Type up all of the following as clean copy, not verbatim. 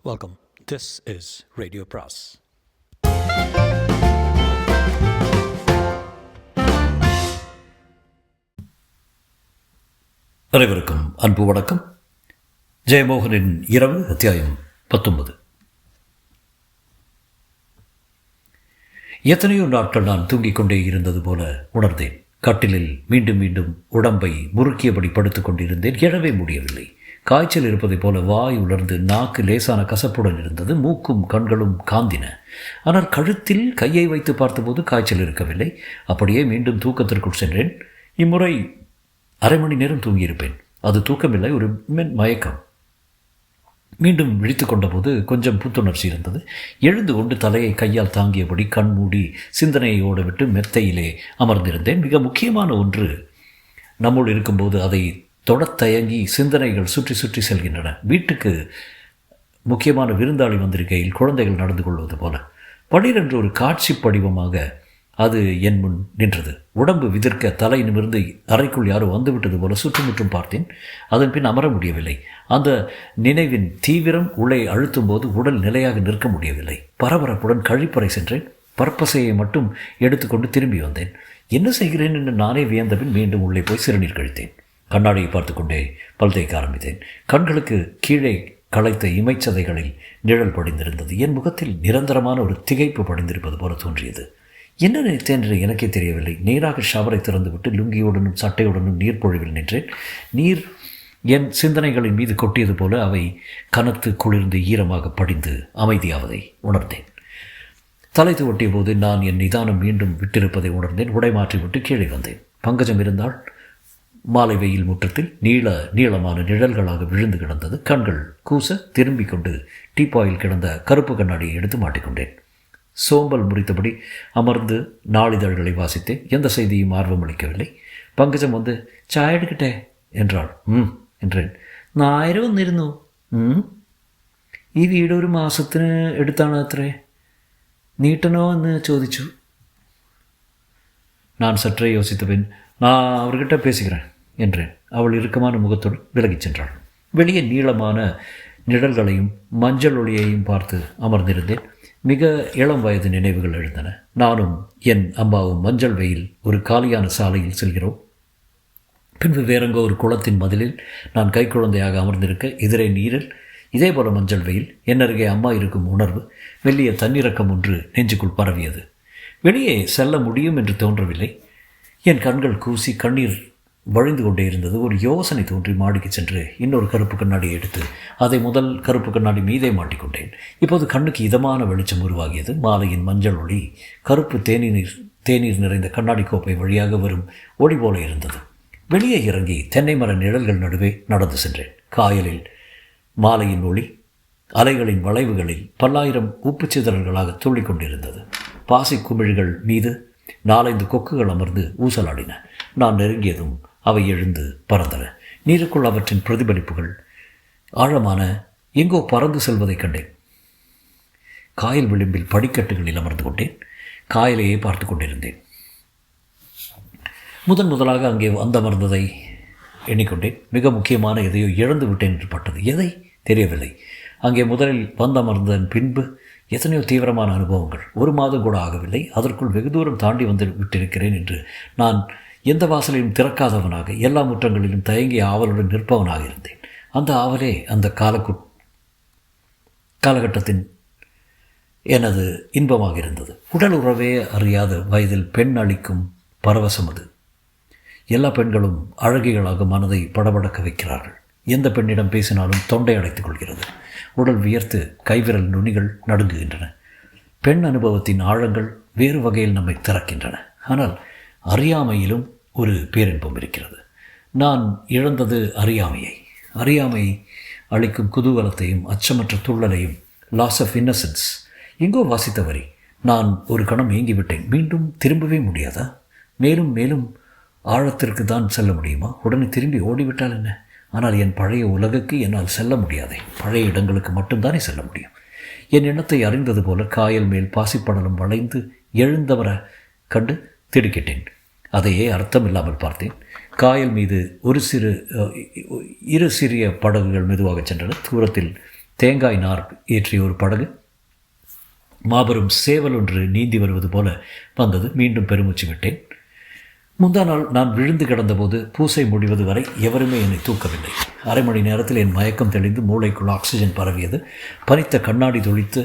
Welcome. This is Radio Pras. அனைவருக்கும் அன்பு வணக்கம். ஜெயமோகனின் இரவு அத்தியாயம் 19. எத்தனையோ நாட்கள் நான் தூங்கிக் கொண்டே இருந்தது போல உணர்ந்தேன். கட்டிலில் மீண்டும் மீண்டும் உடம்பை முறுக்கியபடி படுத்துக் கொண்டிருந்தேன். எழவே முடியவில்லை. காய்ச்சல் இருப்பதைப் போல வாய் உலர்ந்து நாக்கு லேசான கசப்புடன் இருந்தது. மூக்கும் கண்களும் காந்தின. ஆனால் கழுத்தில் கையை வைத்து பார்த்தபோது காய்ச்சல் இருக்கவில்லை. அப்படியே மீண்டும் தூக்கத்திற்குள் சென்றேன். இம்முறை அரை மணி நேரம் தூங்கியிருப்பேன். அது தூக்கமில்லை, ஒரு மயக்கம். மீண்டும் விழித்து கொண்டபோது கொஞ்சம் புத்துணர்ச்சி இருந்தது. எழுந்து கொண்டு தலையை கையால் தாங்கியபடி கண் மூடி சிந்தனையை ஓடவிட்டு மெத்தையிலே அமர்ந்திருந்தேன். மிக முக்கியமான ஒன்று நம்முள் இருக்கும்போது அதை தொடத் தயங்கி சிந்தனைகள் சுற்றி சுற்றி செல்கின்றன. வீட்டுக்கு முக்கியமான விருந்தாளி வந்திருக்கையில் குழந்தைகள் நடந்து கொள்வது போல படீரென்று ஒரு காட்சி படிவமாக அது என் முன் நின்றது. உடம்பு விதிர்க்க தலை நிமிர்ந்து அறைக்குள் யாரோ வந்துவிட்டது போல சுற்றுமுற்றும் பார்த்தேன். அதன் பின் அமர முடியவில்லை. அந்த நினைவின் தீவிரம் உள்ளே அழுத்தும் போது உடல் நிலையாக நிற்க முடியவில்லை. பரபரப்புடன் கழிப்பறை சென்றேன். பற்பசையை மட்டும் எடுத்துக்கொண்டு திரும்பி வந்தேன். என்ன செய்கிறேன் என்று நானே வியந்தபின் மீண்டும் உள்ளே போய் சிறுநீர் கழித்தேன். கண்ணாடியை பார்த்து கொண்டே பல் தேய்க்க ஆரம்பித்தேன். கண்களுக்கு கீழே களைத்த இமைச்சதைகளில் நிழல் படிந்திருந்தது. என் முகத்தில் நிரந்தரமான ஒரு திகைப்பு படிந்திருப்பது போல தோன்றியது. என்ன நினைத்தேன் என்று எனக்கே தெரியவில்லை. நேராக ஷவரை திறந்துவிட்டு லுங்கியுடனும் சட்டையுடனும் நீர்ப்பொழிவில் நின்றேன். நீர் என் சிந்தனைகளின் மீது கொட்டியது போல அவை கனத்து குளிர்ந்து ஈரமாக படிந்து அமைதியாவதை உணர்ந்தேன். தலை துவட்டிய போது நான் என் நிதானம் மீண்டும் விட்டிருப்பதை உணர்ந்தேன். உடை மாற்றிவிட்டு கீழே வந்தேன். பங்கஜம் இருந்தால் மாலை வெயில் முற்றத்தில் நீளமான நிழல்களாக விழுந்து கிடந்தது. கண்கள் கூச திரும்பிக் கொண்டு டீப்பாயில் கிடந்த கருப்பு கண்ணாடியை எடுத்து மாட்டிக்கொண்டேன். சோம்பல் முறித்தபடி அமர்ந்து நாளிதழ்களை வாசித்தேன். எந்த செய்தியும் ஆர்வம் அளிக்கவில்லை. பங்கஜம் வந்து ചായ എടുക്കട്ടെ என்றாள். என்றேன். നായര് വന്നിരുന്നു. ഈ വീട് ഒരു മാസത്തിന് എടുത്താണ് അത്രേ. നീട്ടണോ എന്ന് ചോദിച്ചു. நான் சற்றே யோசித்த பின் நான் அவர்கிட்ட பேசுகிறேன் என்றேன். அவள் இறுக்கமான முகத்தோடு விலகிச் சென்றாள். வெளியே நீளமான நிழல்களையும் மஞ்சள் ஒளியையும் பார்த்து அமர்ந்திருந்தேன். மிக இளம் வயது நினைவுகள் எழுந்தன. நானும் என் அம்மாவும் மஞ்சள் வெயில் ஒரு காலியான சாலையில் செல்கிறோம். பின்பு வேறெங்கோ ஒரு குளத்தின் மதிலில் நான் கைக்குழந்தையாக அமர்ந்திருக்க எதிரே நீரில் இதே போல மஞ்சள் வெயில். என்னருகே அம்மா இருக்கும் உணர்வு. மெல்லிய தன்னிறக்கம் ஒன்று நெஞ்சுக்குள் பரவியது. வெளியே செல்ல முடியும் என்று தோன்றவில்லை. என் கண்கள் கூசி கண்ணீர் வழிந்து கொண்டே இருந்தது. ஒரு யோசனை தோன்றி மாடிக்கு சென்று இன்னொரு கருப்பு கண்ணாடியை எடுத்து அதை முதல் கருப்பு கண்ணாடி மீதே மாட்டிக்கொண்டேன். இப்போது கண்ணுக்கு இதமான வெளிச்சம் உருவாகியது. மாலையின் மஞ்சள் ஒளி கருப்பு தேநீர் நிறைந்த கண்ணாடி கோப்பை வழியாக வரும் ஒளி போல இருந்தது. வெளியே இறங்கி தென்னை மர நிழல்கள் நடுவே நடந்து சென்றேன். காயலில் மாலையின் ஒளி அலைகளின் வளைவுகளில் பல்லாயிரம் உப்பு சிதறல்களாக துள்ளி கொண்டிருந்தது. பாசி குமிழ்கள் மீது 4-5 கொக்குகள் அமர்ந்து ஊசலாடின. நான் நெருங்கியதும் அவை எழுந்து பறந்தன. நீருக்குள் அவற்றின் பிரதிபலிப்புகள் ஆழமான எங்கோ பறந்து செல்வதைக் கண்டேன். காயல் விளிம்பில் படிக்கட்டுகளில் அமர்ந்து கொண்டேன். காயலையே பார்த்து கொண்டிருந்தேன். முதலாக அங்கே வந்தமர்ந்ததை எண்ணிக்கொண்டேன். மிக முக்கியமான எதையோ இழந்து விட்டேன் என்று பட்டது. எதை தெரியவில்லை. அங்கே முதலில் வந்தமர்ந்ததன் பின்பு எத்தனையோ தீவிரமான அனுபவங்கள். 1 மாதம் கூட ஆகவில்லை. அதற்குள் வெகு தூரம் தாண்டி வந்து விட்டிருக்கிறேன் என்று நான் எந்த வாசலையும் திறக்காதவனாக எல்லா முற்றங்களிலும் தயங்கிய ஆவலுடன் நிற்பவனாக இருந்தேன். அந்த ஆவலே அந்த காலகட்டத்தின் எனது இன்பமாக இருந்தது. உடல் உறவே அறியாத வயதில் பெண் அளிக்கும் பரவசம் அது. எல்லா பெண்களும் அழகிகளாக மனதை படபடக்க வைக்கிறார்கள். எந்த பெண்ணிடம் பேசினாலும் தொண்டை அடைத்துக் கொள்கிறது. உடல் வியர்த்து கைவிரல் நுனிகள் நடுங்குகின்றன. பெண் அனுபவத்தின் ஆழங்கள் வேறு வகையில் நம்மை திறக்கின்றன. ஆனால் அறியாமையிலும் ஒரு பேரின்பம் இருக்கிறது. நான் இழந்தது அறியாமை அளிக்கும் குதூகலத்தையும் அச்சமற்ற துள்ளலையும். லாஸ் ஆஃப் இன்னசென்ஸ் எங்கோ வாசித்த வரி. நான் ஒரு கணம் ஏங்கிவிட்டேன். மீண்டும் திரும்பவே முடியாதா? மேலும் மேலும் ஆழத்திற்கு தான் செல்ல முடியுமா? உடனே திரும்பி ஓடிவிட்டால் என்ன? ஆனால் என் பழைய உலகுக்கு என்னால் செல்ல முடியாதே. பழைய இடங்களுக்கு மட்டும்தானே செல்ல முடியும். என் எண்ணத்தை அறிந்தது போல காயல் மேல் பாசிப்படலம் வளைந்து எழுந்தவரை கண்டு திடுக்கிட்டேன். அதையே அர்த்தம் இல்லாமல் பார்த்தேன். காயல் மீது இரு சிறிய படகுகள் மெதுவாக சென்றன. தூரத்தில் தேங்காய் நார் ஏற்றிய ஒரு படகு மாபெரும் சேவல் ஒன்று நீந்தி வருவது போல வந்தது. மீண்டும் பெருமூச்சு விட்டேன். முந்தா நாள் நான் விழுந்து கிடந்தபோது பூசை முடிவது வரை எவருமே என்னை தூக்கவில்லை. அரை மணி நேரத்தில் என் மயக்கம் தெளிந்து மூளைக்குள் ஆக்சிஜன் பரவியது. பனித்த கண்ணாடி தொளித்து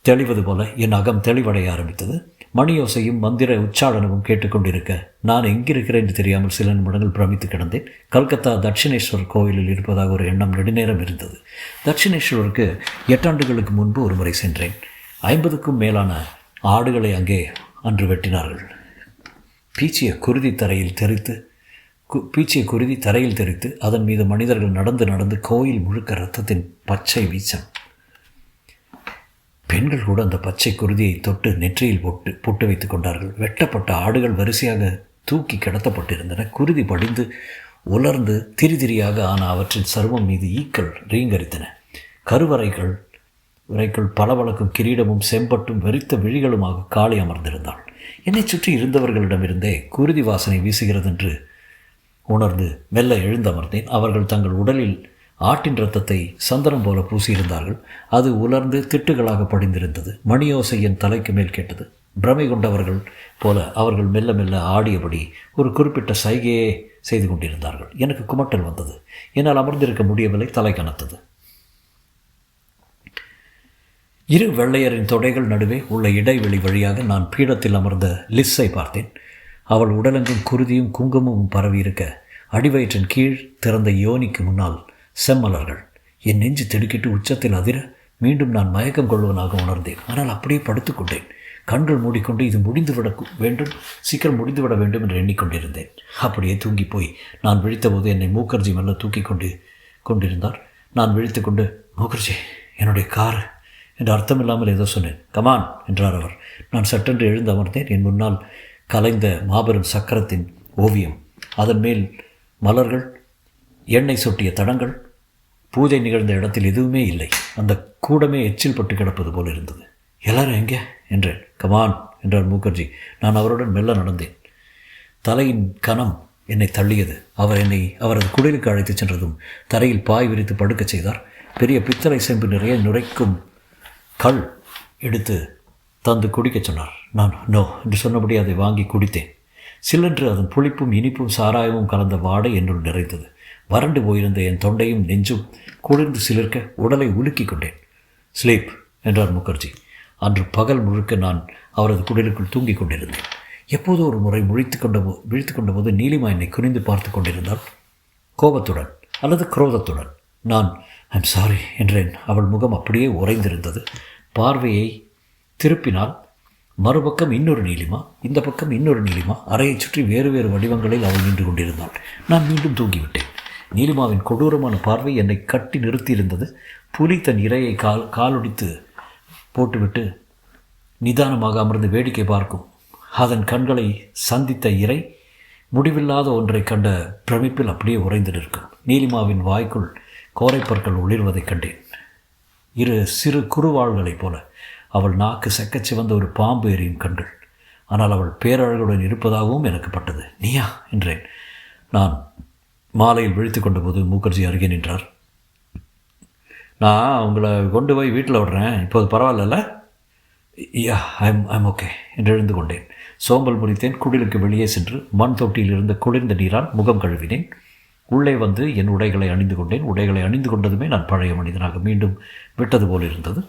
தெளிவது போல என் அகம் தெளிவடைய ஆரம்பித்தது. மணியோசையும் மந்திர உச்சாடனமும் கேட்டுக்கொண்டிருக்க நான் எங்கிருக்கிறேன் என்று தெரியாமல் சில நிமிடங்கள் பிரமித்து கிடந்தேன். கல்கத்தா தட்சிணேஸ்வர் கோயிலில் இருப்பதாக ஒரு எண்ணம் நெடுநேரம் இருந்தது. தட்சிணேஸ்வருக்கு 8 ஆண்டுகளுக்கு முன்பு ஒரு முறை சென்றேன். 50க்கும் மேலான ஆடுகளை அங்கே அன்று வெட்டினார்கள். பீச்சிய குருதி தரையில் தெரித்து அதன் மீது மனிதர்கள் நடந்து நடந்து கோயில் முழுக்க இரத்தத்தின் பச்சை வீச்சம். பெண்கள் கூட அந்த பச்சை குருதியை தொட்டு நெற்றியில் பொட்டு வைத்துக் கொண்டார்கள். வெட்டப்பட்ட ஆடுகள் வரிசையாக தூக்கி கிடத்தப்பட்டிருந்தன. குருதி படிந்து உலர்ந்து திரிதிரியாக ஆன அவற்றின் சருமம் மீது ஈக்கள் ரீங்கரித்தன. கருவறைகள் பளபளக்கும் கிரீடமும் செம்பட்டும் வெறித்த விழிகளுமாக காளி அமர்ந்திருந்தாள். என்னை சுற்றி இருந்தவர்களிடமிருந்தே குருதி வாசனை வீசுகிறது என்று உணர்ந்து மெல்ல எழுந்தமர்ந்தேன். அவர்கள் தங்கள் உடலில் ஆட்டின் இரத்தத்தை சந்தனம் போல பூசியிருந்தார்கள். அது உலர்ந்து திட்டுகளாக படிந்திருந்தது. மணியோசை என் தலைக்கு மேல் கேட்டது. பிரமை கொண்டவர்கள் போல அவர்கள் மெல்ல மெல்ல ஆடியபடி ஒரு குறிப்பிட்ட சைகையே செய்து கொண்டிருந்தார்கள். எனக்கு குமட்டல் வந்தது. என்னால் அமர்ந்திருக்க முடியவில்லை. தலை கனத்தது. இரு வெள்ளையரின் தொடைகள் நடுவே உள்ள இடைவெளி வழியாக நான் பீடத்தில் அமர்ந்த லிஸ்ஸை பார்த்தேன். அவள் உடலெங்கும் குருதியும் குங்குமமும் பரவியிருக்க அடிவயிற்றின் கீழ் திறந்த யோனிக்கு முன்னால் செம்மலர்கள். என் நெஞ்சு திடுக்கிட்டு உச்சத்தில் அதிர மீண்டும் நான் மயக்கம் கொள்வனாக உணர்ந்தேன். ஆனால் அப்படியே படுத்துக்கொண்டேன். கண்கள் மூடிக்கொண்டு இது சீக்கிரம் முடிந்துவிட வேண்டும் என்று எண்ணிக்கொண்டிருந்தேன். அப்படியே தூங்கி போய் நான் விழித்தபோது என்னை மூக்கர்ஜி மெல்ல தூக்கி கொண்டிருந்தார். நான் விழித்து கொண்டு, மூக்கர்ஜி, என்னுடைய கார் என்று அர்த்தமில்லாமல் ஏதோ சொன்னேன். கமான் என்றார் அவர். நான் சட்டென்று எழுந்து அமர்ந்தேன். என் முன்னால் கலைந்த மாபெரும் சக்கரத்தின் ஓவியம், அதன் மேல் மலர்கள், எண்ணெய் சொட்டிய தடங்கள், பூஜை நிகழ்ந்த இடத்தில் எதுவுமே இல்லை. அந்த கூடமே எச்சில் பட்டு கிடப்பது போல் இருந்தது. எல்லாரும் எங்கே என்றேன். கமான் என்றார் மூக்கர்ஜி. நான் அவருடன் மெல்ல நடந்தேன். தலையின் கனம் என்னை தள்ளியது. அவர் என்னை அவரது குடிலுக்கு அழைத்துச் சென்றதும் தரையில் பாய் விரித்து படுக்கச் செய்தார். பெரிய பித்தளை செம்பு நிறைய நுரைக்கும் கள் எடுத்து தந்து குடிக்கச் சொன்னார். நான் நோ என்று சொன்னபடி அதை வாங்கி குடித்தேன். சிலென்று அதன் புளிப்பும் இனிப்பும் சாராயமும் கலந்த வாடை என்னுள் நிறைந்தது. வறண்டு போயிருந்த என் தொண்டையும் நெஞ்சும் குளிர்ந்து சிலிர்க்க உடலை உலுக்கி கொண்டேன். ஸ்லீப் என்றார் முகர்ஜி. அன்று பகல் முழுக்க நான் அவரது குடிலுக்குள் தூங்கிக் கொண்டிருந்தேன். எப்போதோ ஒரு முறை விழித்து கொண்டபோது நீலிமா என்னை குனிந்து பார்த்து கொண்டிருந்தாள், கோபத்துடன் அல்லது குரோதத்துடன். நான் ஐம் சாரி என்றேன். அவள் முகம் அப்படியே உறைந்திருந்தது. பார்வையை திருப்பினால் மறுபக்கம் இன்னொரு நீலிமா, இந்த பக்கம் இன்னொரு நீலிமா. அறையை சுற்றி வேறு வேறு வடிவங்களில் அவள் நின்று கொண்டிருந்தாள். நான் மீண்டும் தூங்கிவிட்டேன். நீலிமாவின் கொடூரமான பார்வை என்னை கட்டி நிறுத்தியிருந்தது. புலி தன் இரையை காலொடித்து போட்டுவிட்டு நிதானமாக அமர்ந்து வேடிக்கை பார்க்கும். அதன் கண்களை சந்தித்த இரை முடிவில்லாத ஒன்றை கண்ட பிரமிப்பில் அப்படியே உறைந்து நிற்கும். நீலிமாவின் வாய்க்குள் கோரைப்பற்கள் ஒளிர்வதைக் கண்டேன். சிறு குறுவாள்களைப் போல. அவள் நாக்கு செக்கச் சிவந்த ஒரு பாம்பு எறியும் கண்கள். ஆனால் அவள் பேரழகுடன் இருப்பதாகவும் எனக்கு பட்டது. நீயா என்றேன். நான் மாலையில் விழித்து கொண்டபோது மூக்கர்ஜி அருகே நின்றார். நான் உங்களை கொண்டு போய் வீட்டில் விடுறேன், இப்போது பரவாயில்ல? யா, ஐம் ஓகே என்று எழுந்து கொண்டேன். சோம்பல் முறித்தேன். குடிலுக்கு வெளியே சென்று மண் தொட்டியில் இருந்த குளிர்ந்த நீரால் முகம் கழுவினேன். உள்ளே வந்து என் உடைகளை அணிந்து கொண்டேன். உடைகளை அணிந்து கொண்டதுமே நான் பழைய மனிதனாக மீண்டும் விட்டது போல் இருந்தது.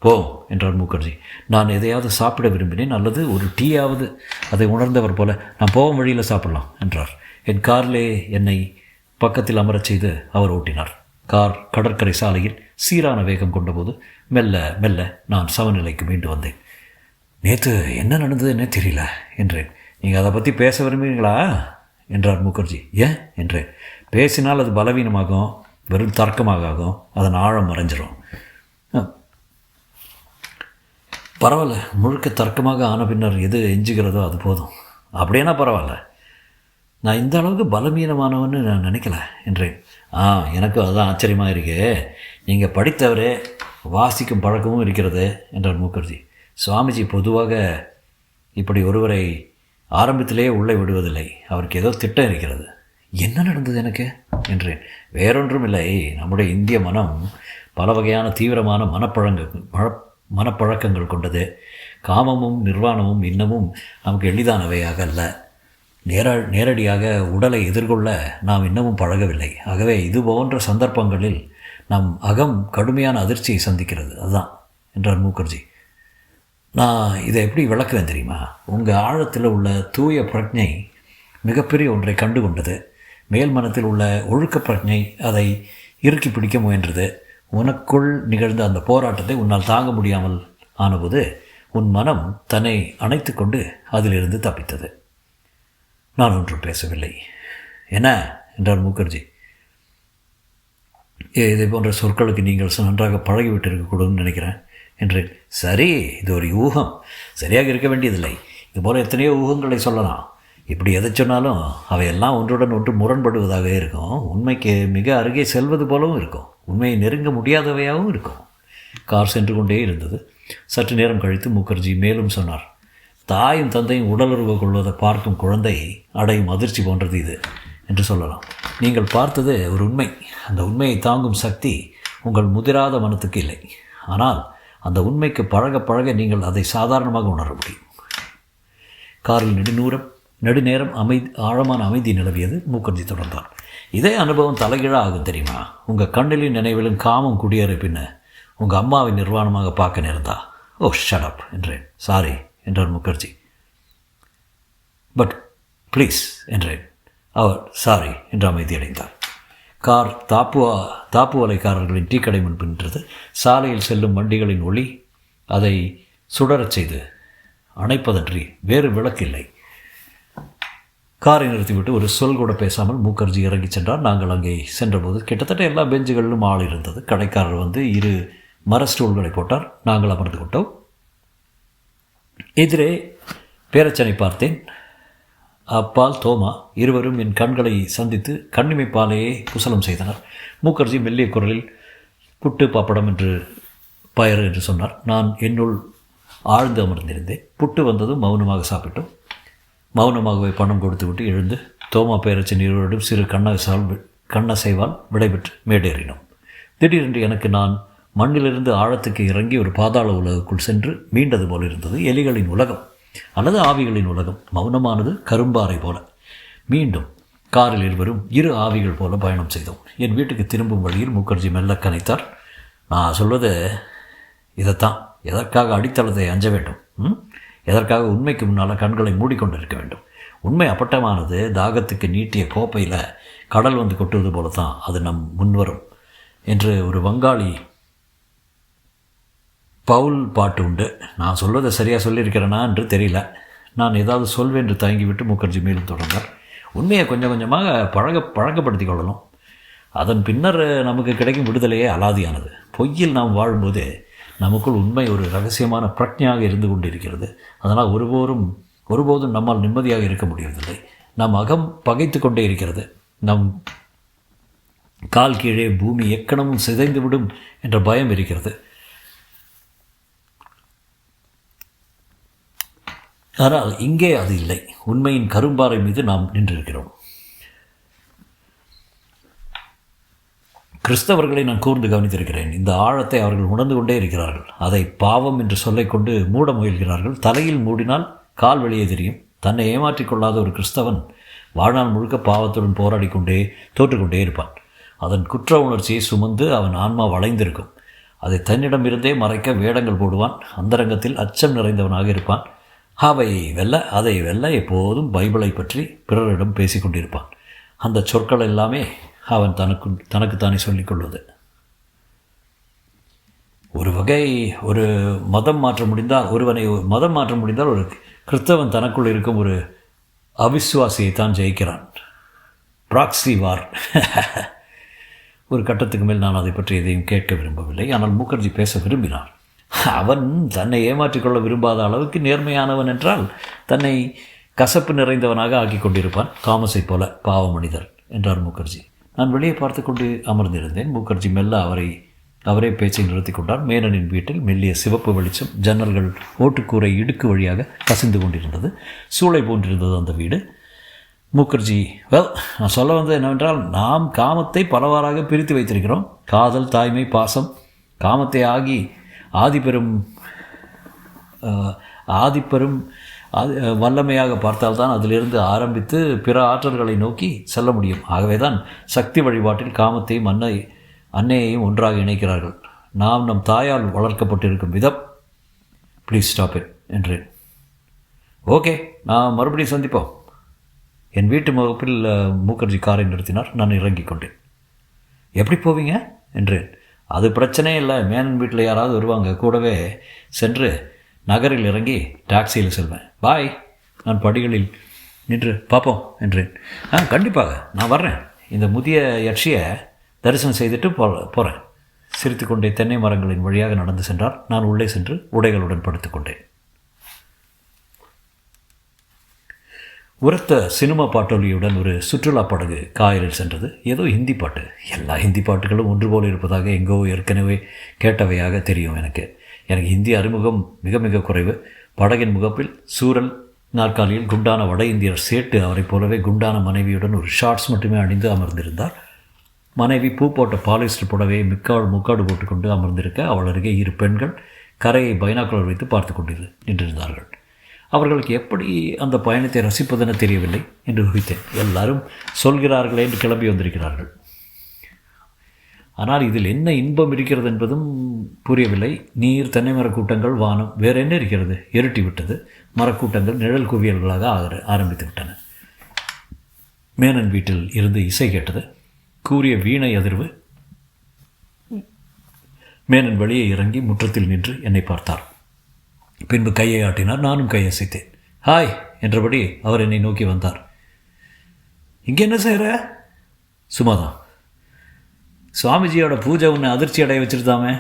போ என்றார் மூக்கர்ஜி. நான் எதையாவது சாப்பிட விரும்பினேன், அல்லது ஒரு டீயாவது. அதை உணர்ந்தவர் போல, நான் போகும் வழியில் சாப்பிடலாம் என்றார். என் காரிலே என்னை பக்கத்தில் அமரச் செய்து அவர் ஓட்டினார். கார் கடற்கரை சாலையில் சீரான வேகம் கொண்டபோது மெல்ல மெல்ல நான் சமநிலைக்கு மீண்டு வந்தேன். நேற்று என்ன நடந்ததுன்னே தெரியல என்றேன். நீங்கள் அதை பற்றி பேச விரும்புகிறீங்களா என்றார் முகர்ஜி. ஏன் என்றேன். பேசினால் அது பலவீனமாகும், வெறும் தர்க்கமாக ஆகும், அதன் ஆழம் மறைஞ்சிரும். பரவாயில்ல, முழுக்க தர்க்கமாக ஆன பின்னர் எது எஞ்சுகிறதோ அது போதும். அப்படியேனா பரவாயில்ல, நான் இந்த அளவுக்கு பலவீனமானவன்னு நான் நினைக்கல என்றேன். எனக்கு அதுதான் ஆச்சரியமாக இருக்கு. நீங்கள் படித்தவரே, வாசிக்கும் பழக்கமும் இருக்கிறது என்றார் முகர்ஜி. சுவாமிஜி பொதுவாக இப்படி ஒருவரை ஆரம்பத்திலேயே உள்ளே விடுவதில்லை. அவருக்கு ஏதோ திட்டம் இருக்கிறது. என்ன நடந்தது எனக்கு என்றேன். வேறொன்றும் இல்லை, நம்முடைய இந்திய மனம் பல வகையான தீவிரமான மனப்பழக்கங்கள் கொண்டது. காமமும் நிர்வாணமும் இன்னமும் நமக்கு எளிதானவையாக அல்ல. நேரடியாக உடலை எதிர்கொள்ள நாம் இன்னமும் பழகவில்லை. ஆகவே இது போன்ற சந்தர்ப்பங்களில் நம் அகம் கடுமையான அதிர்ச்சியை சந்திக்கிறது. அதுதான் என்றார் முகர்ஜி. நான் இதை எப்படி விளக்குவேன் தெரியுமா? உங்கள் ஆழத்தில் உள்ள தூய பிரஜை மிகப்பெரிய ஒன்றை கண்டு கொண்டது. மேல் மனத்தில் உள்ள ஒழுக்க பிரஜை அதை இறுக்கி பிடிக்க முயன்றது. உனக்குள் நிகழ்ந்த அந்த போராட்டத்தை உன்னால் தாங்க முடியாமல் ஆனபோது உன் மனம் தன்னை அணைத்து கொண்டு அதிலிருந்து தப்பித்தது. நான் ஒன்றும் பேசவில்லை. என்ன என்றார் முகர்ஜி. இதை போன்ற சொற்களுக்கு நீங்கள் நன்றாக பழகிவிட்டு இருக்கக்கூடாதுன்னு நினைக்கிறேன் என்றேன். சரி, இது ஒரு யூகம், சரியாக இருக்க வேண்டியதில்லை. இதுபோல் எத்தனையோ ஊகங்களை சொல்லலாம். இப்படி எதை சொன்னாலும் அவையெல்லாம் ஒன்றுடன் ஒன்று முரண்படுவதாக இருக்கும். உண்மைக்கு மிக அருகே செல்வது போலவும் இருக்கும். உண்மையை நெருங்க முடியாதவையாகவும் இருக்கும். கார் சென்று கொண்டே இருந்தது. சற்று நேரம் கழித்து முகர்ஜி மேலும் சொன்னார். தாயும் தந்தையும் உடலுறவு கொள்வதை பார்க்கும் குழந்தை அடையும் அதிர்ச்சி போன்றது இது என்று சொல்லலாம். நீங்கள் பார்த்தது ஒரு உண்மை. அந்த உண்மையை தாங்கும் சக்தி உங்கள் முதிராத மனத்துக்கு இல்லை. ஆனால் அந்த உண்மைக்கு பழக பழக நீங்கள் அதை சாதாரணமாக உணர முடியும். காரில் நெடுநேரம் ஆழமான அமைதி நிலவியது. முகர்ஜி தொடர்ந்தார். இதே அனுபவம் தலைகீழாக ஆகும் தெரியுமா? உங்கள் கண்ணிலும் நினைவிலும் காமம் குடியேற பின்ன உங்கள் அம்மாவை நிர்வாணமாக பார்க்க நேர்ந்தா. ஓ ஷட் என்றேன். சாரி என்றார் முகர்ஜி. பட் ப்ளீஸ் என்றேன். அவர் சாரி என்று அமைதியடைந்தார். கார் தாப்புவலைக்காரர்களின் டீக்கடை முன்பு நின்றது. சாலையில் செல்லும் வண்டிகளின் ஒளி அதை சுடரச் செய்து அணைப்பதன்றி வேறு விளக்கில்லை. காரை நிறுத்திவிட்டு ஒரு சொல் கூட பேசாமல் முகர்ஜி இறங்கி சென்றார். நாங்கள் அங்கே சென்றபோது கிட்டத்தட்ட எல்லா பெஞ்சுகளிலும் ஆள் இருந்தது. கடைக்காரர் வந்து 2 மர ஸ்டூல்களை போட்டார். நாங்கள் அமர்ந்து கொண்டோம். எதிரே பேரச்சனை பார்த்தேன். அப்பால் தோமா. இருவரும் என் கண்களை சந்தித்து கண்ணிமைப்பாலேயே குசலம் செய்தனர். முகர்ஜி மெல்லிய குரலில் புட்டு பாப்படம் என்று பயறு என்று சொன்னார். நான் என்னுள் ஆழ்ந்து அமர்ந்திருந்தேன். புட்டு வந்ததும் மௌனமாக சாப்பிட்டோம். மௌனமாகவே பணம் கொடுத்துவிட்டு எழுந்து தோமா பேரச்சன் இருவரிடம் சிறு கண்ணசைவால் விடைபெற்று மேடேறினோம். திடீரென்று எனக்கு நான் மண்ணிலிருந்து ஆழத்துக்கு இறங்கி ஒரு பாதாள உலகுக்குள் சென்று மீண்டது போல் இருந்தது. எலிகளின் உலகம் அல்லது ஆவிகளின் உலகம். மௌனமானது கரும்பாறை போல. மீண்டும் காரில் இருவரும் 2 ஆவிகள் போல பயணம் செய்தோம். என் வீட்டுக்கு திரும்பும் வழியில் முகர்ஜி மெல்ல கனைத்தார். நான் சொல்வது இதைத்தான். எதற்காக அடித்தளத்தை அஞ்ச வேண்டும்? எதற்காக உண்மைக்கு முன்னால் கண்களை மூடிக்கொண்டிருக்க வேண்டும்? உண்மை அப்பட்டமானது. தாகத்துக்கு நீட்டிய கோப்பையில் கடல் வந்து கொட்டுவது போல தான் அது நம் முன்வரும் என்று ஒரு வங்காளி பவுல் பாட்டு உண்டு. நான் சொல்வதை சரியாக சொல்லியிருக்கிறேனா என்று தெரியல. நான் ஏதாவது சொல்வேன் என்று தயங்கிவிட்டு முகர்ஜி மேலும் தொடர்ந்தார். உண்மையை கொஞ்சம் கொஞ்சமாக பழக்கப்படுத்தி கொள்ளணும். அதன் பின்னர் நமக்கு கிடைக்கும் விடுதலையே அலாதியானது. பொய்யில் நாம் வாழும்போது நமக்குள் உண்மை ஒரு ரகசியமான பிரக்ஞையாக இருந்து கொண்டிருக்கிறது. அதனால் ஒருபோதும் நம்மால் நிம்மதியாக இருக்க முடியவில்லை. நம் அகம் பகைத்து கொண்டே இருக்கிறது. நம் கால் கீழே பூமி எக்கணமும் சிதைந்துவிடும் என்ற பயம் இருக்கிறது. ஆனால் இங்கே அது இல்லை. உண்மையின் கரும்பாறை மீது நாம் நின்றிருக்கிறோம். கிறிஸ்தவர்களை நான் கூர்ந்து கவனித்திருக்கிறேன். இந்த ஆழத்தை அவர்கள் உணர்ந்து கொண்டே இருக்கிறார்கள். அதை பாவம் என்று சொல்லிக்கொண்டு மூட முயல்கிறார்கள். தலையில் மூடினால் கால் வெளியே தெரியும். தன்னை ஏமாற்றிக்கொள்ளாத ஒரு கிறிஸ்தவன் வாழ்நாள் முழுக்க பாவத்துடன் போராடிக்கொண்டே தோற்றுக்கொண்டே இருப்பான். அதன் குற்ற உணர்ச்சியை சுமந்து அவன் ஆன்மா வளைந்திருக்கும். அதை தன்னிடமிருந்தே மறைக்க வேடங்கள் போடுவான். அந்தரங்கத்தில் அச்சம் நிறைந்தவனாக இருப்பான். அதை வெல்ல எப்போதும் பைபிளை பற்றி பிறரிடம் பேசிக்கொண்டிருப்பான். அந்த சொற்கள் எல்லாமே அவன் தனக்குத்தானே சொல்லிக்கொள்வது. ஒரு மதம் மாற்ற முடிந்தால் ஒரு கிறிஸ்தவன் தனக்குள் இருக்கும் ஒரு அவிசுவாசியைத்தான் ஜெயிக்கிறான். ப்ராக்ஸி வார். ஒரு கட்டத்துக்கு மேல் நான் அதை பற்றி எதையும் கேட்க விரும்பவில்லை. ஆனால் முகர்ஜி பேச விரும்பினார். அவன் தன்னை ஏமாற்றிக்கொள்ள விரும்பாத அளவுக்கு நேர்மையானவன் என்றால் தன்னை கசப்பு நிறைந்தவனாக ஆக்கி கொண்டிருப்பான். தாமஸை போல பாவ மனிதர் என்றார் முகர்ஜி. நான் வெளியே பார்த்து கொண்டு அமர்ந்திருந்தேன். முகர்ஜி மெல்ல அவரே பேச்சை நிறுத்தி கொண்டார். மேனனின் வீட்டில் மெல்லிய சிவப்பு வெளிச்சம். ஜன்னல்கள் ஓட்டுக்கூரை இடுக்கு வழியாக கசிந்து கொண்டிருந்தது. சூளை போன்றிருந்தது அந்த வீடு. முகர்ஜி நான் சொல்ல வந்தது என்னவென்றால், நாம் காமத்தை பலவாறாக பிரித்து வைத்திருக்கிறோம். காதல், தாய்மை, பாசம். காமத்தை ஆதிப்பெரும் வல்லமையாக பார்த்தால்தான் அதிலிருந்து ஆரம்பித்து பிற ஆற்றல்களை நோக்கி செல்ல முடியும். ஆகவே தான் சக்தி வழிபாட்டில் காமத்தையும் அன்னையையும் ஒன்றாக இணைக்கிறார்கள். நாம் நம் தாயால் வளர்க்கப்பட்டிருக்கும் விதம். ப்ளீஸ் ஸ்டாப் இட் என்றேன். ஓகே, நான் மறுபடியும் சந்திப்போம். என் வீட்டு முகப்பில் முகர்ஜி காரை நிறுத்தினார். நான் இறங்கிக் கொண்டேன். எப்படி போவீங்க என்றேன். அது பிரச்சனையே இல்லை, மேனன் வீட்டில் யாராவது வருவாங்க, கூடவே சென்று நகரில் இறங்கி டாக்ஸியில் செல்வேன். பாய். நான் படிகளில் நின்று பார்ப்போம் என்றேன். கண்டிப்பாக நான் வர்றேன். இந்த முதிய யட்சியை தரிசனம் செய்துட்டு போகிறேன். சிரித்துக்கொண்டே தென்னை மரங்களின் வழியாக நடந்து சென்றார். நான் உள்ளே சென்று உடைகளுடன் படுத்துக்கொண்டேன். உரத்த சினிமா பாட்டொலியுடன் ஒரு சுற்றுலா படகு காயலில் சென்றது. ஏதோ ஹிந்தி பாட்டு. எல்லா ஹிந்தி பாட்டுகளும் ஒன்று போல் இருப்பதாக எங்கோ ஏற்கனவே கேட்டவையாக தெரியும். எனக்கு ஹிந்தி அறிமுகம் மிக மிக குறைவு. படகின் முகப்பில் சூரல் நாற்காலியில் குண்டான வட இந்தியர் சேட்டு அவரைப் போலவே குண்டான மனைவியுடன் ஒரு ஷார்ட்ஸ் மட்டுமே அணிந்து அமர்ந்திருந்தார். மனைவி பூ போட்ட பாலிஸ்டர் புடவையை முக்காடு போட்டுக்கொண்டு அமர்ந்திருக்க, அவள் அருகே இரு பெண்கள் கரையை பைனாக்குலர் வைத்து பார்த்து நின்றிருந்தார்கள். அவர்களுக்கு எப்படி அந்த பயணத்தை ரசிப்பதென தெரியவில்லை என்று ஊகித்தேன். எல்லாரும் சொல்கிறார்களே என்று கிளம்பி வந்திருக்கிறார்கள். ஆனால் இதில் என்ன இன்பம் இருக்கிறது என்பதும் புரியவில்லை. நீர், தென்னை மரக்கூட்டங்கள், வானம், வேறு என்ன இருக்கிறது? இருட்டி விட்டது. மரக்கூட்டங்கள் நிழல் குவியல்களாக ஆரம்பித்து விட்டன. மேனன் வீட்டில் இருந்து இசை கேட்டது. கூறிய வீணை அதிர்வு. மேனன் வெளியே இறங்கி முற்றத்தில் நின்று என்னை பார்த்தார். பின்பு கையை ஆட்டினார். நானும் கையசைத்தேன். ஹாய் என்றபடி அவர் என்னை நோக்கி வந்தார். இங்கே என்ன செய்கிற? சும்மாதான். சுவாமிஜியோட பூஜை உன்னை அதிர்ச்சி அடைய வச்சுருந்தாமே.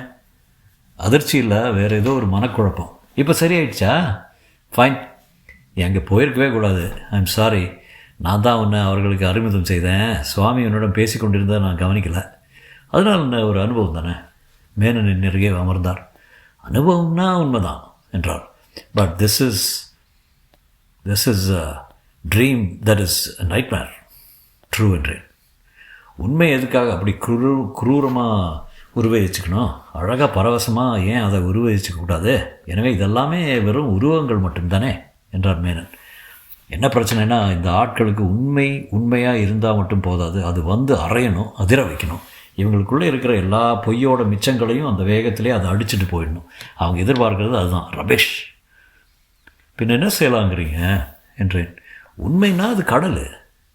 அதிர்ச்சி இல்லை, வேறு ஏதோ ஒரு மனக்குழப்பம். இப்போ சரியாயிடுச்சா? ஃபைன். எங்கே போயிருக்கவே கூடாது. I'm sorry. நான் தான் உன்னை அவர்களுக்கு அறிமுகம் செய்தேன். சுவாமி உன்னிடம் பேசி கொண்டிருந்தால் நான் கவனிக்கலை. அதனால் என்ன ஒரு அனுபவம் தானே. மேனன் நெருங்கே அமர்ந்தார். அனுபவம்னா உண்மைதான் என்றார். But this is a dream, that is a nightmare. True என்றேன். உண்மை எதுக்காக அப்படி குரூரமாக உருவகிச்சுக்கணும்? அழகாக பரவசமாக ஏன் அதை உருவகிச்சிக்கக்கூடாது? எனவே இதெல்லாமே வெறும் உருவங்கள் மட்டும்தானே என்றார் மேனன். என்ன பிரச்சனைனா, இந்த ஆட்களுக்கு உண்மையாக இருந்தால் மட்டும் போதாது, அது வந்து அறையணும், அதிர வைக்கணும். இவங்களுக்குள்ளே இருக்கிற எல்லா பொய்யோட மிச்சங்களையும் அந்த வேகத்திலே அதை அடிச்சுட்டு போயிடணும். அவங்க எதிர்பார்க்கிறது அதுதான். ரபேஷ். பின்ன என்ன செய்யலாங்கிறீங்க என்றேன். உண்மைன்னா அது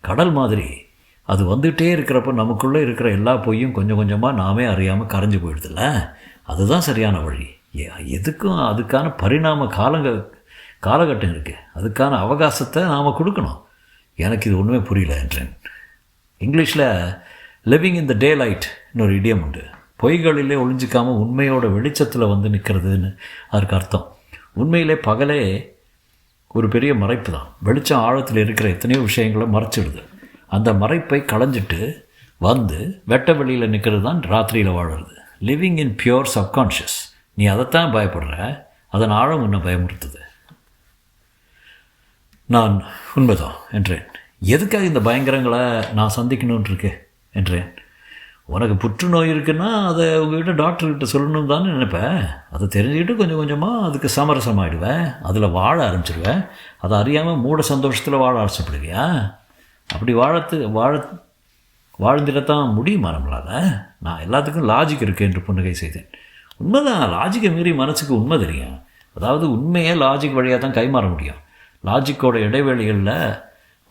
கடல் மாதிரி. அது வந்துகிட்டே இருக்கிறப்ப நமக்குள்ளே இருக்கிற எல்லா பொய்யும் கொஞ்சம் கொஞ்சமாக நாமே அறியாமல் கரைஞ்சி போயிடுதில்ல. அதுதான் சரியான வழி. எதுக்கும் அதுக்கான பரிணாம காலகட்டம் இருக்குது. அதுக்கான அவகாசத்தை நாம் கொடுக்கணும். எனக்கு இது ஒன்றுமே புரியல என்றேன். இங்கிலீஷில் லிவிங் இன் த டே லைட்னு ஒரு இடியம் உண்டு. பொய்களிலே ஒளிஞ்சிக்காமல் உண்மையோட வெளிச்சத்தில் வந்து நிற்கிறதுன்னு அதற்கு அர்த்தம். உண்மையிலே பகலே ஒரு பெரிய மறைப்பு தான். வெளிச்சம் ஆழத்தில் இருக்கிற எத்தனையோ விஷயங்களை மறைச்சிடுது. அந்த மறைப்பை களைஞ்சிட்டு வந்து வெட்ட வெளியில் நிற்கிறது தான் ராத்திரியில் வாழறது. Living in pure subconscious. நீ அதைத்தான் பயப்படுற. அதன் ஆழம் உன்னை பயமுறுத்துது. நான் உண்மைதான் என்றேன். எதுக்காக இந்த பயங்கரங்களை நான் சந்திக்கணும்னு இருக்கேன் என்றேன். உனக்கு புற்றுநோய் இருக்குன்னா அதை உங்கள்கிட்ட டாக்டர்கிட்ட சொல்லணும் தானே நினைப்பேன். அதை தெரிஞ்சுக்கிட்டு கொஞ்சம் கொஞ்சமாக அதுக்கு சமரசமாகிடுவேன். அதில் வாழ ஆரம்பிச்சிடுவேன். அதை அறியாமல் மூட சந்தோஷத்தில் வாழ ஆரம்பிச்சிடுவியா? அப்படி வாழ்ந்துடத்தான் முடியுமா நம்மளால்? நான் எல்லாத்துக்கும் லாஜிக் இருக்குது என்று புன்னகை செய்தேன். உண்மைதான். லாஜிக்கை மீறி மனசுக்கு உண்மை தெரியும். அதாவது உண்மையே லாஜிக் வழியாக தான் கைமாற முடியும். லாஜிக்கோட இடைவெளிகளில்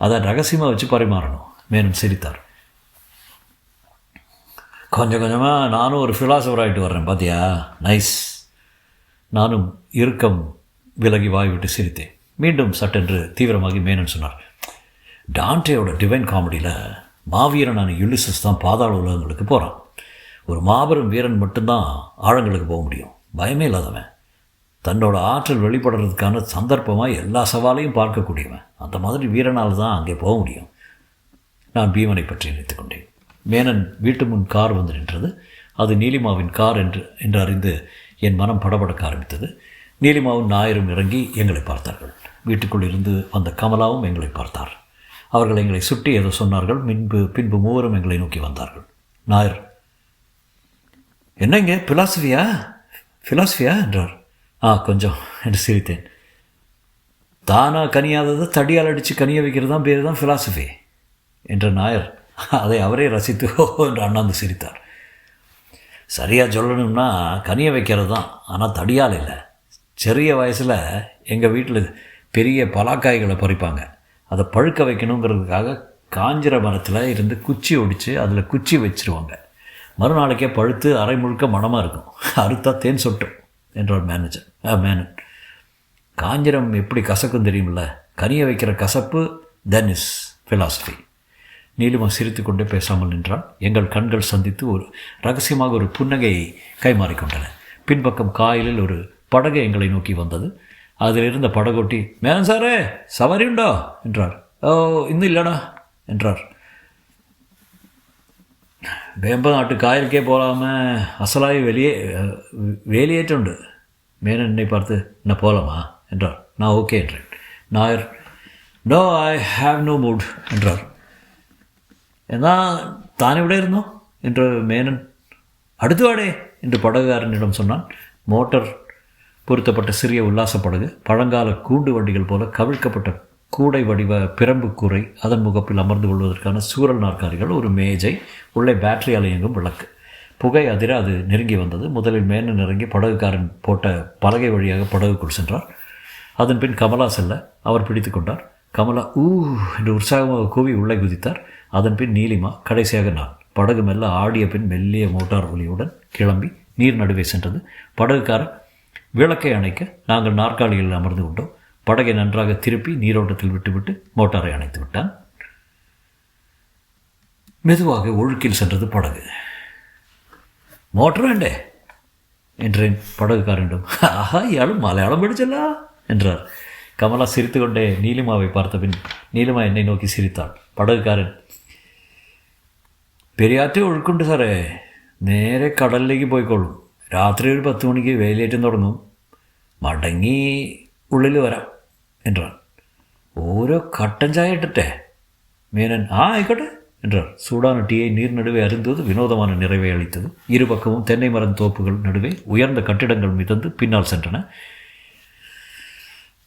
அதை ரகசியமாக வச்சு பரிமாறணும். மேனன் சிரித்தார். கொஞ்சம் கொஞ்சமாக நானும் ஒரு ஃபிலாசபர் ஆகிட்டு வர்றேன் பார்த்தியா? நைஸ். நானும் இறுக்கம் விலகி வாய்விட்டு சிரித்தேன். மீண்டும் சட்டென்று தீவிரமாகி மேனன் சொன்னார். டான்டேயோட டிவைன் காமெடியில் மாவீரனான யுலிசஸ் தான் பாதாள உலகங்களுக்கு போகிறான். ஒரு மாபெரும் வீரன் மட்டும்தான் ஆழங்களுக்கு போக முடியும். பயமே இல்லாதவன். தன்னோட ஆற்றல் வெளிப்படுறதுக்கான சந்தர்ப்பமாக எல்லா சவாலையும் பார்க்கக்கூடியவன். அந்த மாதிரி வீரனால் தான் அங்கே போக முடியும். நான் பீமனை பற்றி நினைத்து கொண்டேன். மேனன் வீட்டு முன் கார் வந்து நின்றது. அது நீலிமாவின் கார் என்று அறிந்து என் மனம் படபடக்க ஆரம்பித்தது. நீலிமாவும் நாயரும் இறங்கி எங்களை பார்த்தார்கள். வீட்டுக்குள் இருந்து வந்த கமலாவும் எங்களை பார்த்தார். அவர்கள் எங்களை சுட்டி ஏதோ சொன்னார்கள். பின்பு மூவரும் எங்களை நோக்கி வந்தார்கள். நாயர், என்னங்க ஃபிலாசபியா என்றார். கொஞ்சம் என்று சிரித்தேன். தானாக கனியாததை தடியால் அடித்து கனிய வைக்கிறது தான் பேர் தான் ஃபிலாசபி என்ற நாயர் அதை அவரே ரசித்து என்று அண்ணாந்து சிரித்தார். சரியாக சொல்லணும்னா கனிய வைக்கிறது தான், ஆனால் தடியால் இல்லை. சிறிய வயசில் எங்கள் வீட்டில் பெரிய பலாக்காய்களை பறிப்பாங்க. அதை பழுக்க வைக்கணுங்கிறதுக்காக காஞ்சிர மரத்தில் இருந்து குச்சி ஒடித்து அதில் குச்சி வச்சுருவாங்க. மறுநாளைக்கே பழுத்து அரை முழுக்க மணமாக இருக்கும். அறுத்தா தேன் சொட்டும் என்றார் மேனன். காஞ்சிரம் எப்படி கசக்கும் தெரியுமில்ல, கனிய வைக்கிற கசப்பு தென் இஸ் ஃபிலாசபி. நீலிமா சிரித்து கொண்டே பேசாமல் நின்றான். எங்கள் கண்கள் சந்தித்து ரகசியமாக ஒரு புன்னகையை கைமாறிக்கொண்டன. பின்பக்கம் காயலில் ஒரு படகு எங்களை நோக்கி வந்தது. அதில் இருந்த படகோட்டி, மேன் சாரே சவாரி உண்டா என்றார். இன்னும் இல்லைடா என்றார். வேம்பநாட்டு காயலுக்கே போகாமல் அசலாகி வேலியேற்றுண்டு. மேனன் என்னை பார்த்து, என்ன போகலாமா என்றார். நான் ஓகே என்றேன். Nair, no I have no mood என்றார். தான் ഇവിടെ இருந்தோ என்று மேனன், அடுத்து வாடே என்று படகுகாரனிடம் சொன்னான். மோட்டார் பொருத்தப்பட்ட சிறிய உல்லாச படகு, பழங்கால கூண்டு வண்டிகள் போல கவிழ்க்கப்பட்ட கூடை வடிவ பிரம்பு கூரை, அதன் முகப்பில் அமர்ந்து கொள்வதற்கான சூரல் நாற்காலிகள், ஒரு மேஜை, உள்ளே பேட்டரியால் இயங்கும் விளக்கு. புகை அதிர அது நெருங்கி வந்தது. முதலில் மேனன் இறங்கி படகுக்காரன் போட்ட பலகை வழியாக படகுக்குள் சென்றார். அதன் பின் கமலா செல்ல அவர் பிடித்து கொண்டார். கமலா என்று உற்சாகமாக கூவி உள்ளே குதித்தார். அதன் பின் நீலிமா, கடைசியாக நான். படகு மெல்ல ஆடிய பின் மெல்லிய மோட்டார் ஒலியுடன் கிளம்பி நீர் நடுவே சென்றது. படகுக்காரன் விளக்கை அணைக்க நாங்கள் நாற்காலிகளில் அமர்ந்து கொண்டோம். படகை நன்றாக திருப்பி நீரோட்டத்தில் விட்டுவிட்டு மோட்டாரை அணைத்து விட்டான். மெதுவாக ஒழுக்கில் சென்றது படகு. மோட்டர் வேண்டே என்றேன் படகுக்காரனிடம். இயாளும் மலையாளம் படிச்சல்லா என்றார். கமலா சிரித்து கொண்டே நீலிமாவை பார்த்த பின் நீலிமா என்னை நோக்கி சிரித்தாள். படகுக்காரன், പെരിയാറ്റ് ഒഴുക്കുണ്ട് സാറേ, നേരെ കടലിലേക്ക് പോയിക്കോളും. രാത്രി ഒരു 10 മണിക്ക് വേലിയേറ്റം തുടങ്ങും, മടങ്ങി ഉള്ളിൽ വരാം என்றான். ഓരോ കട്ടൻ ചായ ഇട്ടിട്ടേ மேனன். ஆயிக்கோட்டே என்றார். சூடான டீயை நீர் நடுவே அருந்துவது வினோதமான நிறைவை அளித்தது. இரு பக்கமும் தென்னை மரம் தோப்புகள் நடுவே உயர்ந்த கட்டிடங்கள் மிதந்து பின்னால் சென்றன.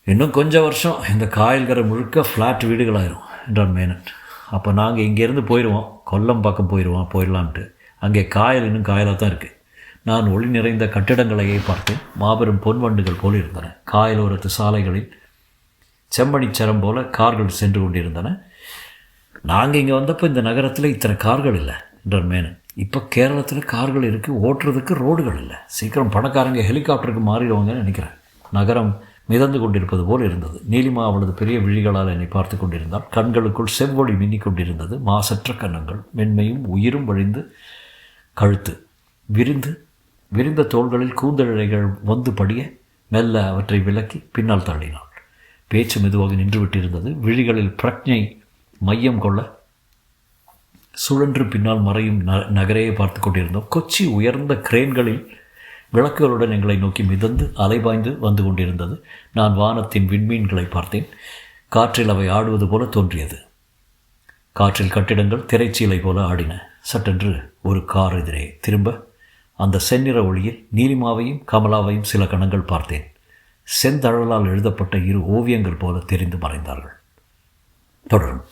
இன்னும் கொஞ்சம் வருஷம் இந்த காயல்கரை முழுக்க ஃப்ளாட் வீடுகளாயிரும் என்றான் மேனன். அப்போ நாங்கள் இங்கேருந்து போயிடுவோம், கொல்லம் பக்கம் போயிடலான்ட்டு. அங்கே காயல் இன்னும் காயலாக தான் இருக்குது. நான் ஒளி நிறைந்த கட்டிடங்களையே பார்த்தேன். மாபெரும் பொன்வண்டுகள் போல் இருந்தன. காயலோரத்து சாலைகளில் செம்மணிச்சரம் போல கார்கள் சென்று கொண்டிருந்தன. நாங்கள் இங்கே வந்தப்போ இந்த நகரத்தில் இத்தனை கார்கள் இல்லை என்றார் மேனன். இப்போ கேரளத்தில் கார்கள் இருக்குது, ஓட்டுறதுக்கு ரோடுகள் இல்லை. சீக்கிரம் பணக்காரங்க ஹெலிகாப்டருக்கு மாறிடுவாங்கன்னு நினைக்கிறேன். நகரம் மிதந்து கொண்டிருப்பது போல் இருந்தது. நீலிமா அவளது பெரிய விழிகளால் என்னை பார்த்து கொண்டிருந்தாள். கண்களுக்குள் செவ்வொளி மின்னிக் கொண்டிருந்தது. மாசற்ற கன்னங்கள், மென்மையும் உயிரும் வழிந்து கழுத்து, விரிந்த தோள்களில் கூந்தழைகள் வந்து படிய மெல்ல அவற்றை விலக்கி பின்னால் தள்ளினாள். பேச்சு மெதுவாக நின்றுவிட்டிருந்தது. விழிகளில் பிரக்ஞை மையம் கொள்ள சுழன்று பின்னால் மறையும் நகரையே பார்த்து கொண்டிருந்தோம். கொச்சி உயர்ந்த கிரேன்களில் விளக்குகளுடன் எங்களை நோக்கி மிதந்து அலைபாய்ந்து வந்து கொண்டிருந்தது. நான் வானத்தின் விண்மீன்களை பார்த்தேன். காற்றில் அவை ஆடுவது போல தோன்றியது. காற்றில் கட்டிடங்கள் திரைச்சீலை போல ஆடின. சட்டென்று ஒரு கார் எதிரே திரும்ப அந்த செந்நிற ஒளியில் நீலிமாவையும் கமலாவையும் சில கணங்கள் பார்த்தேன். செந்தழலால் எழுதப்பட்ட 2 ஓவியங்கள் போல தெரிந்து மறைந்தார்கள். தொடரும்.